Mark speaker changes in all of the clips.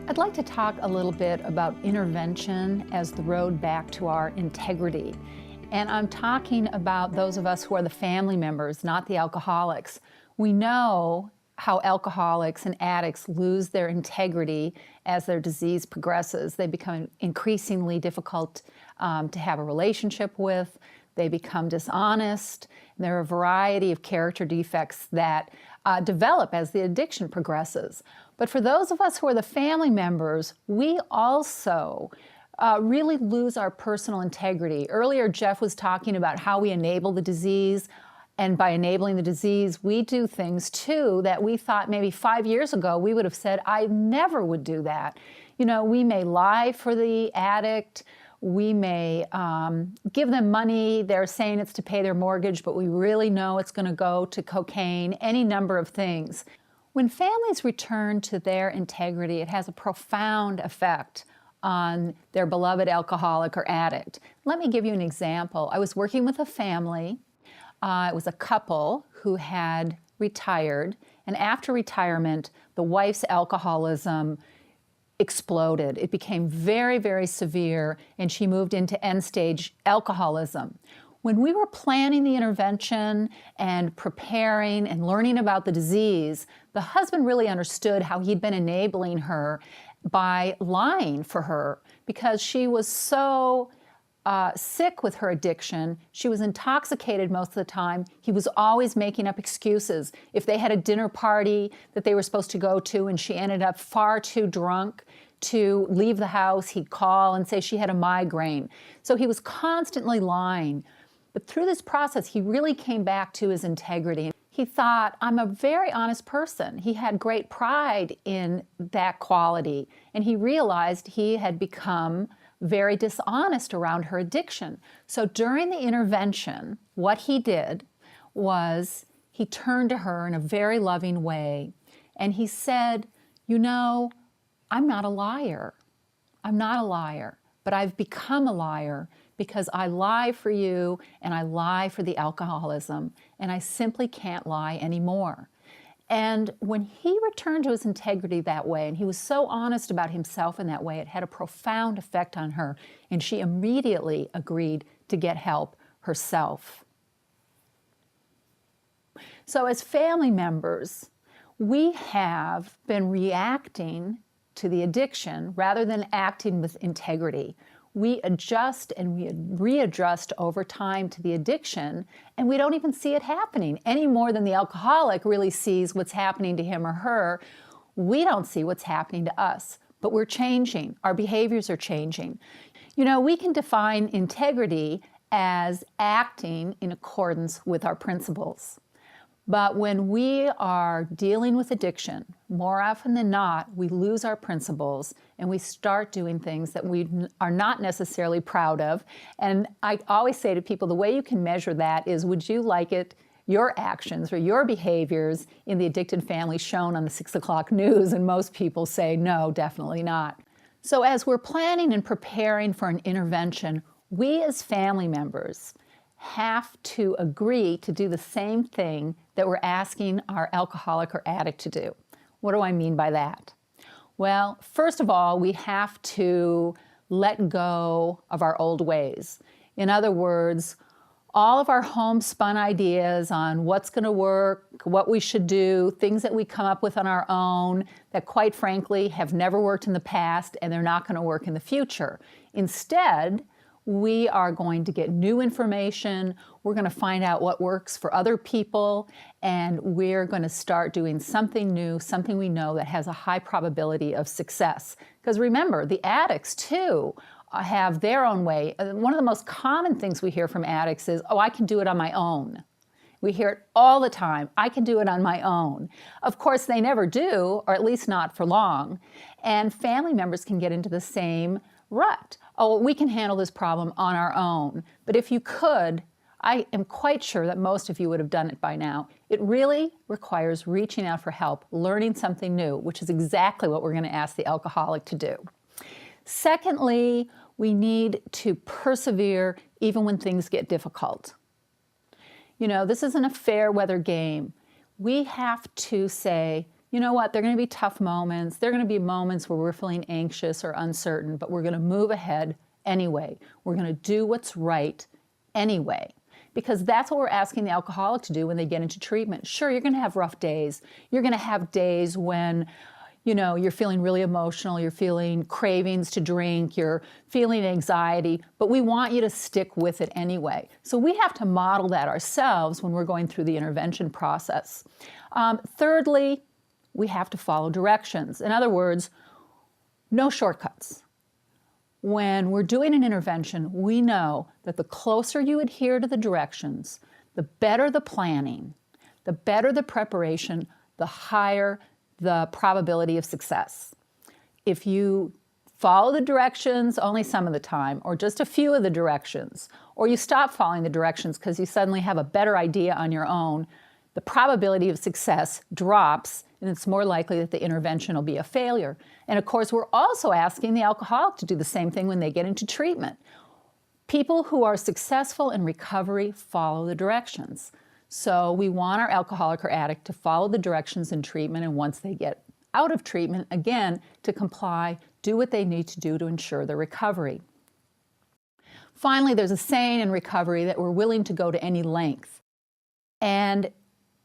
Speaker 1: I'd like to talk a little bit about intervention as the road back to our integrity. And I'm talking about those of us who are the family members, not the alcoholics. We know how alcoholics and addicts lose their integrity as their disease progresses. They become increasingly difficult to have a relationship with. They become dishonest. And there are a variety of character defects that develop as the addiction progresses. But for those of us who are the family members, we also really lose our personal integrity. Earlier, Jeff was talking about how we enable the disease. And by enabling the disease, we do things too that we thought maybe 5 years ago we would have said, I never would do that. You know, we may lie for the addict. We may give them money. They're saying it's to pay their mortgage, but we really know it's going to go to cocaine, any number of things. When families return to their integrity, it has a profound effect on their beloved alcoholic or addict. Let me give you an example. I was working with a family. It was a couple who had retired, and after retirement, the wife's alcoholism exploded. It became very, very severe, and she moved into end-stage alcoholism. When we were planning the intervention and preparing and learning about the disease, the husband really understood how he'd been enabling her by lying for her because she was so sick with her addiction. She was intoxicated most of the time. He was always making up excuses. If they had a dinner party that they were supposed to go to and she ended up far too drunk to leave the house, he'd call and say she had a migraine. So he was constantly lying. But through this process, he really came back to his integrity. He thought, I'm a very honest person. He had great pride in that quality. And he realized he had become very dishonest around her addiction. So during the intervention, what he did was he turned to her in a very loving way and he said, you know, I'm not a liar. I'm not a liar, but I've become a liar because I lie for you and I lie for the alcoholism and I simply can't lie anymore. And when he returned to his integrity that way, and he was so honest about himself in that way, it had a profound effect on her, and she immediately agreed to get help herself. So as family members, we have been reacting to the addiction rather than acting with integrity. We adjust and we readjust over time to the addiction, and we don't even see it happening any more than the alcoholic really sees what's happening to him or her. We don't see what's happening to us, but we're changing. Our behaviors are changing. You know, we can define integrity as acting in accordance with our principles. But when we are dealing with addiction, more often than not, we lose our principles and we start doing things that we are not necessarily proud of. And I always say to people, the way you can measure that is, would you like your actions or your behaviors in the addicted family shown on the 6 o'clock news? And most people say, no, definitely not. So as we're planning and preparing for an intervention, we as family members have to agree to do the same thing that we're asking our alcoholic or addict to do. What do I mean by that? Well, first of all, we have to let go of our old ways. In other words, all of our homespun ideas on what's going to work, what we should do, things that we come up with on our own that quite frankly have never worked in the past and they're not going to work in the future. Instead, we are going to get new information, we're going to find out what works for other people, and we're going to start doing something new, something we know that has a high probability of success. Because remember, the addicts too have their own way. One of the most common things we hear from addicts is, oh, I can do it on my own. We hear it all the time, I can do it on my own. Of course, they never do, or at least not for long, and family members can get into the same rut. Oh, we can handle this problem on our own. But if you could, I am quite sure that most of you would have done it by now. It really requires reaching out for help, learning something new, which is exactly what we're going to ask the alcoholic to do. Secondly, we need to persevere even when things get difficult. You know, this isn't a fair weather game. We have to say, you know what, there are going to be tough moments. There are going to be moments where we're feeling anxious or uncertain, but we're going to move ahead anyway. We're going to do what's right anyway, because that's what we're asking the alcoholic to do when they get into treatment. Sure, you're going to have rough days. You're going to have days when, you know, you're feeling really emotional, you're feeling cravings to drink, you're feeling anxiety, but we want you to stick with it anyway. So we have to model that ourselves when we're going through the intervention process. Thirdly, we have to follow directions. In other words, no shortcuts. When we're doing an intervention, we know that the closer you adhere to the directions, the better the planning, the better the preparation, the higher the probability of success. If you follow the directions only some of the time, or just a few of the directions, or you stop following the directions because you suddenly have a better idea on your own, the probability of success drops, and it's more likely that the intervention will be a failure. And of course, we're also asking the alcoholic to do the same thing when they get into treatment. People who are successful in recovery follow the directions. So we want our alcoholic or addict to follow the directions in treatment, and once they get out of treatment, again, to comply, do what they need to do to ensure their recovery. Finally, there's a saying in recovery that we're willing to go to any length. And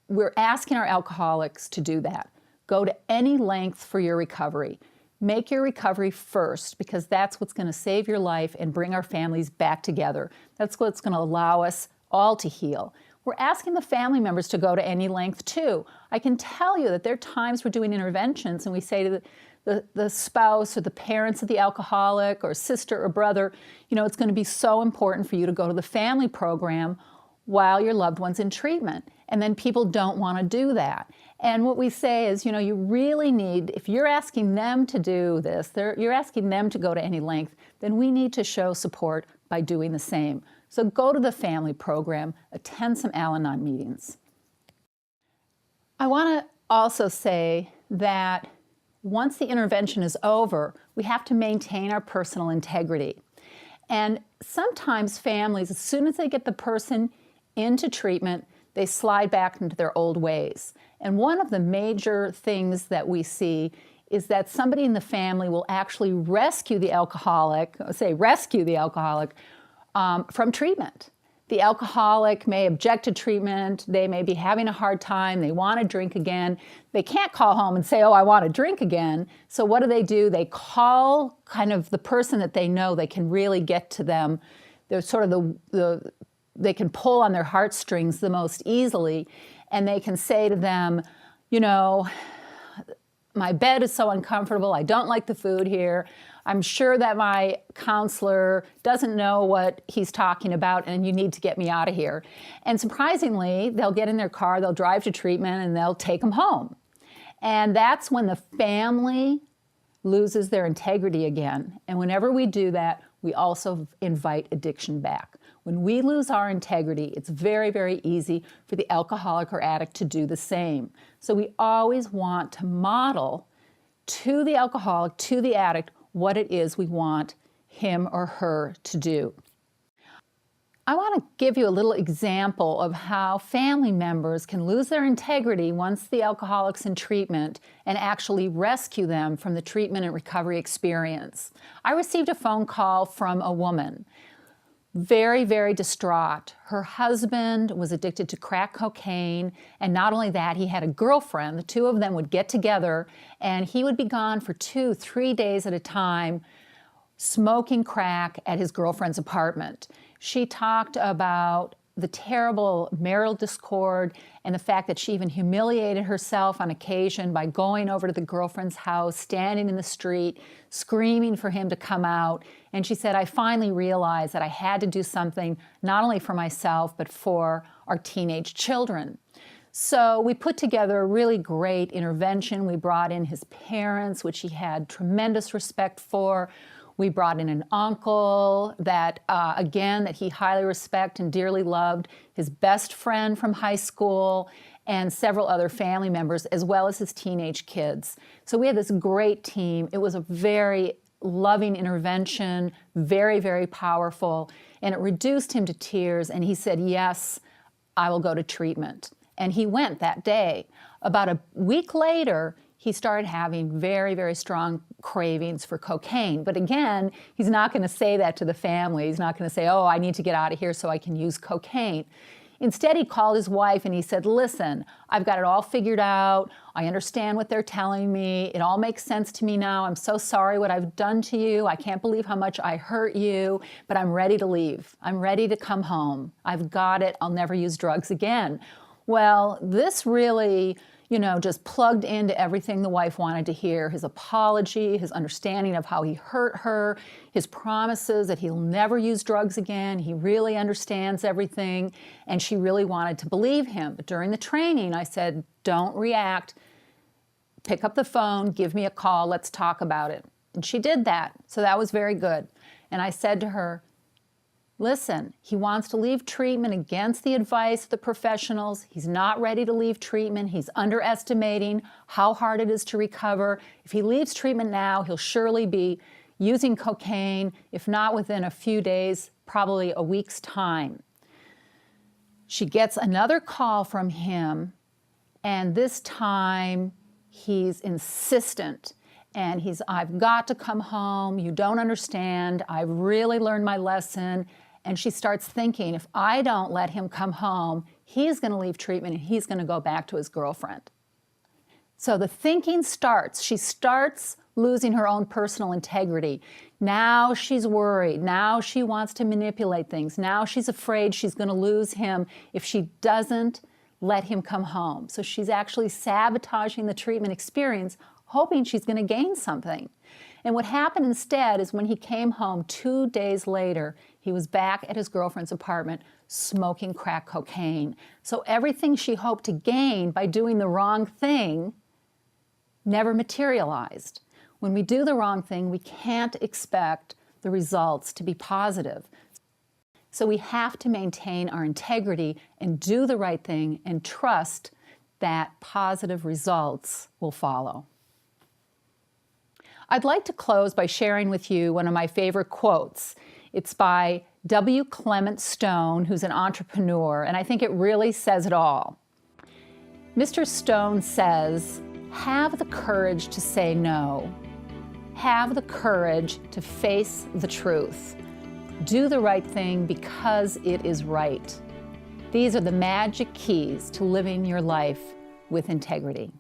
Speaker 1: we're asking our alcoholics to do that. Go to any length for your recovery. Make your recovery first, because that's what's going to save your life and bring our families back together. That's what's going to allow us all to heal. We're asking the family members to go to any length too. I can tell you that there are times we're doing interventions and we say to the spouse or the parents of the alcoholic or sister or brother, you know, it's going to be so important for you to go to the family program while your loved one's in treatment. And then people don't want to do that. And what we say is, you know, you really need, if you're asking them to do this, you're asking them to go to any length, then we need to show support by doing the same. So go to the family program, attend some Al-Anon meetings. I want to also say that once the intervention is over, we have to maintain our personal integrity. And sometimes families, as soon as they get the person into treatment, they slide back into their old ways. And one of the major things that we see is that somebody in the family will actually rescue the alcoholic, from treatment. The alcoholic may object to treatment, they may be having a hard time, they want to drink again. They can't call home and say, oh, I want to drink again. So what do? They call kind of the person that they know they can really get to them. They're sort of they can pull on their heartstrings the most easily, and they can say to them, you know, my bed is so uncomfortable, I don't like the food here, I'm sure that my counselor doesn't know what he's talking about and you need to get me out of here. And surprisingly, they'll get in their car, they'll drive to treatment, and they'll take them home. And that's when the family loses their integrity again. And whenever we do that, we also invite addiction back. When we lose our integrity, it's very, very easy for the alcoholic or addict to do the same. So we always want to model to the alcoholic, to the addict, what it is we want him or her to do. I want to give you a little example of how family members can lose their integrity once the alcoholic's in treatment and actually rescue them from the treatment and recovery experience. I received a phone call from a woman, very, very distraught. Her husband was addicted to crack cocaine, and not only that, he had a girlfriend. The two of them would get together, and he would be gone for 2-3 days at a time, smoking crack at his girlfriend's apartment. She talked about the terrible marital discord and the fact that she even humiliated herself on occasion by going over to the girlfriend's house, standing in the street, screaming for him to come out. And she said, I finally realized that I had to do something not only for myself, but for our teenage children. So we put together a really great intervention. We brought in his parents, which he had tremendous respect for. We brought in an uncle that, again, that he highly respected and dearly loved, his best friend from high school, and several other family members, as well as his teenage kids. So we had this great team. It was a very loving intervention, very, very powerful, and it reduced him to tears, and he said, yes, I will go to treatment. And he went that day. About a week later, he started having very, very strong cravings for cocaine. But again, he's not going to say that to the family. He's not going to say, oh, I need to get out of here so I can use cocaine. Instead, he called his wife and he said, listen, I've got it all figured out. I understand what they're telling me. It all makes sense to me now. I'm so sorry what I've done to you. I can't believe how much I hurt you, but I'm ready to leave. I'm ready to come home. I've got it. I'll never use drugs again. Well, this really, just plugged into everything the wife wanted to hear. His apology, his understanding of how he hurt her, his promises that he'll never use drugs again. He really understands everything, and she really wanted to believe him. But during the training, I said, don't react. Pick up the phone, give me a call, let's talk about it. And she did that, so that was very good. And I said to her, listen, he wants to leave treatment against the advice of the professionals. He's not ready to leave treatment. He's underestimating how hard it is to recover. If he leaves treatment now, he'll surely be using cocaine, if not within a few days, probably a week's time. She gets another call from him, and this time he's insistent. And I've got to come home. You don't understand. I've really learned my lesson. And she starts thinking, if I don't let him come home, he's going to leave treatment and he's going to go back to his girlfriend. So the thinking starts. She starts losing her own personal integrity. Now she's worried. Now she wants to manipulate things. Now she's afraid she's going to lose him if she doesn't let him come home. So she's actually sabotaging the treatment experience, hoping she's going to gain something. And what happened instead is when he came home 2 days later, he was back at his girlfriend's apartment smoking crack cocaine. So everything she hoped to gain by doing the wrong thing never materialized. When we do the wrong thing, we can't expect the results to be positive. So we have to maintain our integrity and do the right thing and trust that positive results will follow. I'd like to close by sharing with you one of my favorite quotes. It's by W. Clement Stone, who's an entrepreneur, and I think it really says it all. Mr. Stone says, have the courage to say no. Have the courage to face the truth. Do the right thing because it is right. These are the magic keys to living your life with integrity.